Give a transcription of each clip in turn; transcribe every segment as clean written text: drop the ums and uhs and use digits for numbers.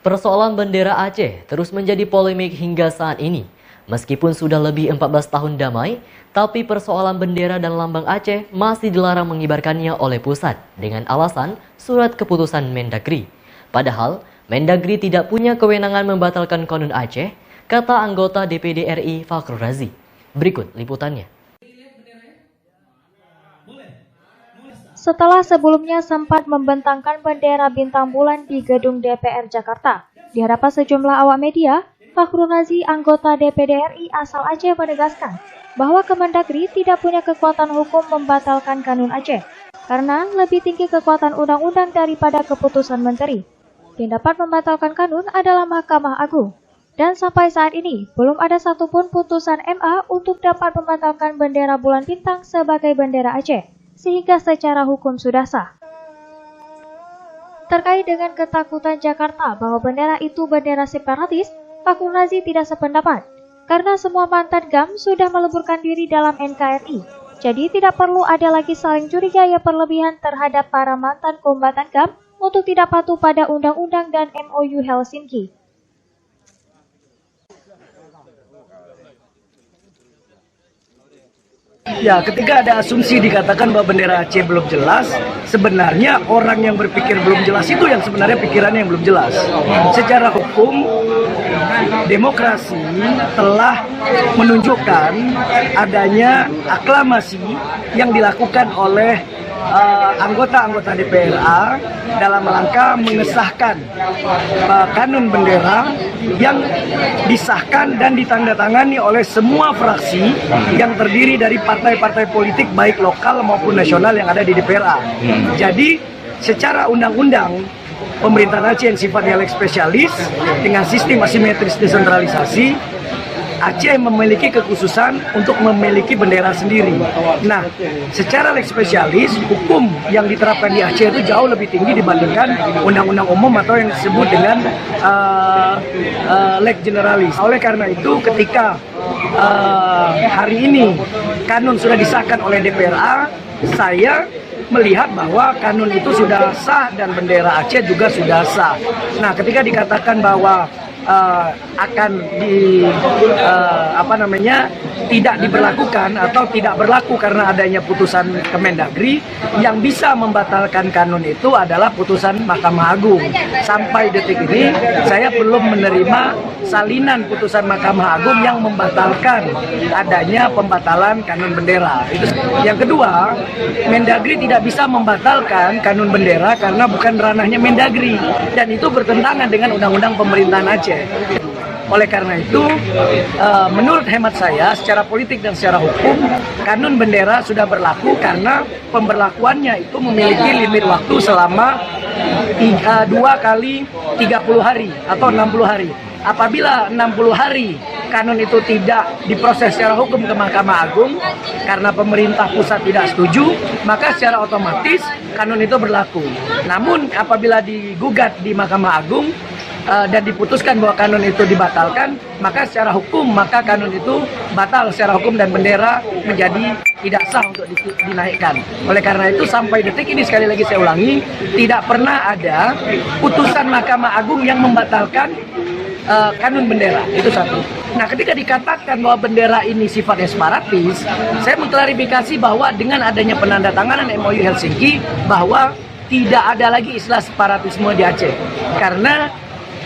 Persoalan bendera Aceh terus menjadi polemik hingga saat ini. Meskipun sudah lebih 14 tahun damai, tapi persoalan bendera dan lambang Aceh masih dilarang mengibarkannya oleh pusat dengan alasan surat keputusan Mendagri. Padahal, Mendagri tidak punya kewenangan membatalkan Konun Aceh, kata anggota DPD RI Fakhrul Razi. Berikut liputannya. Setelah sebelumnya sempat membentangkan bendera bintang bulan di gedung DPR Jakarta, di hadapan sejumlah awak media, Fakhrul Razi, anggota DPD RI asal Aceh, menegaskan bahwa Kemendagri tidak punya kekuatan hukum membatalkan Kanun Aceh, karena lebih tinggi kekuatan undang-undang daripada keputusan menteri. Yang dapat membatalkan kanun adalah Mahkamah Agung. Dan sampai saat ini, belum ada satupun putusan MA untuk dapat membatalkan bendera bulan bintang sebagai bendera Aceh, sehingga secara hukum sudah sah. Terkait dengan ketakutan Jakarta bahwa bendera itu bendera separatis, Fakhrul Razi tidak sependapat, karena semua mantan GAM sudah meleburkan diri dalam NKRI. Jadi tidak perlu ada lagi saling curiga yang berlebihan terhadap para mantan kombatan GAM untuk tidak patuh pada undang-undang dan MOU Helsinki. Ya, ketika ada asumsi dikatakan bahwa bendera Aceh belum jelas, sebenarnya orang yang berpikir belum jelas itu yang sebenarnya pikirannya yang belum jelas. Secara hukum, demokrasi telah menunjukkan adanya aklamasi yang dilakukan oleh anggota-anggota DPRA dalam rangka mengesahkan kanun bendera yang disahkan dan ditandatangani oleh semua fraksi yang terdiri dari partai-partai politik baik lokal maupun nasional yang ada di DPRA. Jadi secara undang-undang pemerintahan Aceh yang sifatnya lex spesialis dengan sistem asimetris desentralisasi, Aceh memiliki kekhususan untuk memiliki bendera sendiri. Nah, secara lex spesialis, hukum yang diterapkan di Aceh itu jauh lebih tinggi dibandingkan undang-undang umum atau yang disebut dengan lex generalis. Oleh karena itu, ketika hari ini kanun sudah disahkan oleh DPRA, saya melihat bahwa kanun itu sudah sah dan bendera Aceh juga sudah sah. Nah, ketika dikatakan bahwa akan tidak diberlakukan atau tidak berlaku karena adanya putusan Kemendagri, yang bisa membatalkan kanun itu adalah putusan Mahkamah Agung. Sampai detik ini saya belum menerima salinan putusan Mahkamah Agung yang membatalkan adanya pembatalan kanun bendera. Itu. Yang kedua, Mendagri tidak bisa membatalkan kanun bendera karena bukan ranahnya Mendagri, dan itu bertentangan dengan undang-undang pemerintahan Aceh. Oleh karena itu, menurut hemat saya, secara politik dan secara hukum, kanun bendera sudah berlaku karena pemberlakuannya itu memiliki limit waktu selama 2 kali 30 hari atau 60 hari. Apabila 60 hari kanun itu tidak diproses secara hukum ke Mahkamah Agung karena pemerintah pusat tidak setuju, maka secara otomatis kanun itu berlaku. Namun apabila digugat di Mahkamah Agung dan diputuskan bahwa kanun itu dibatalkan, maka secara hukum maka kanun itu batal secara hukum dan bendera menjadi tidak sah untuk dinaikkan. Oleh karena itu sampai detik ini, sekali lagi saya ulangi, tidak pernah ada putusan Mahkamah Agung yang membatalkan kanun bendera. Itu satu. Nah, ketika dikatakan bahwa bendera ini sifatnya separatis, saya mengklarifikasi bahwa dengan adanya penandatanganan MOU Helsinki bahwa tidak ada lagi istilah separatisme di Aceh, karena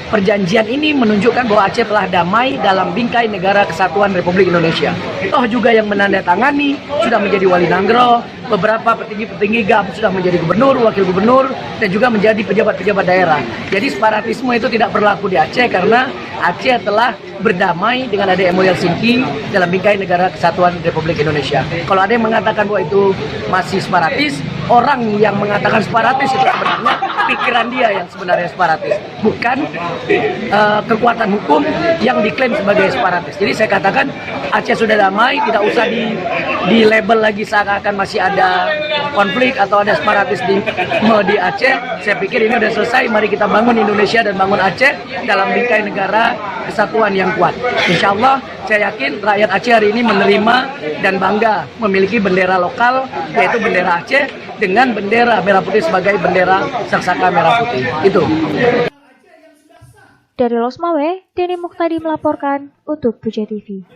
perjanjian ini menunjukkan bahwa Aceh telah damai dalam bingkai negara kesatuan Republik Indonesia. Toh juga yang menandatangani sudah menjadi wali nanggro, beberapa petinggi-petinggi GAM sudah menjadi gubernur, wakil gubernur, dan juga menjadi pejabat-pejabat daerah. Jadi separatisme itu tidak berlaku di Aceh karena Aceh telah berdamai dengan ada MOU Helsinki dalam bingkai negara kesatuan Republik Indonesia. Kalau ada yang mengatakan bahwa itu masih separatis, orang yang mengatakan separatis itu sebenarnya pikiran dia yang sebenarnya separatis, bukan kekuatan hukum yang diklaim sebagai separatis. Jadi saya katakan Aceh sudah damai, tidak usah di label lagi seakan-akan masih ada konflik atau ada separatis di Aceh. Saya pikir ini sudah selesai. Mari kita bangun Indonesia dan bangun Aceh dalam bingkai negara kesatuan yang kuat. Insya Allah saya yakin rakyat Aceh hari ini menerima dan bangga memiliki bendera lokal, yaitu bendera Aceh dengan bendera merah putih sebagai bendera saksaka merah putih. Itu. Dari Losmawe, Denny Muhtadi melaporkan untuk Puja TV.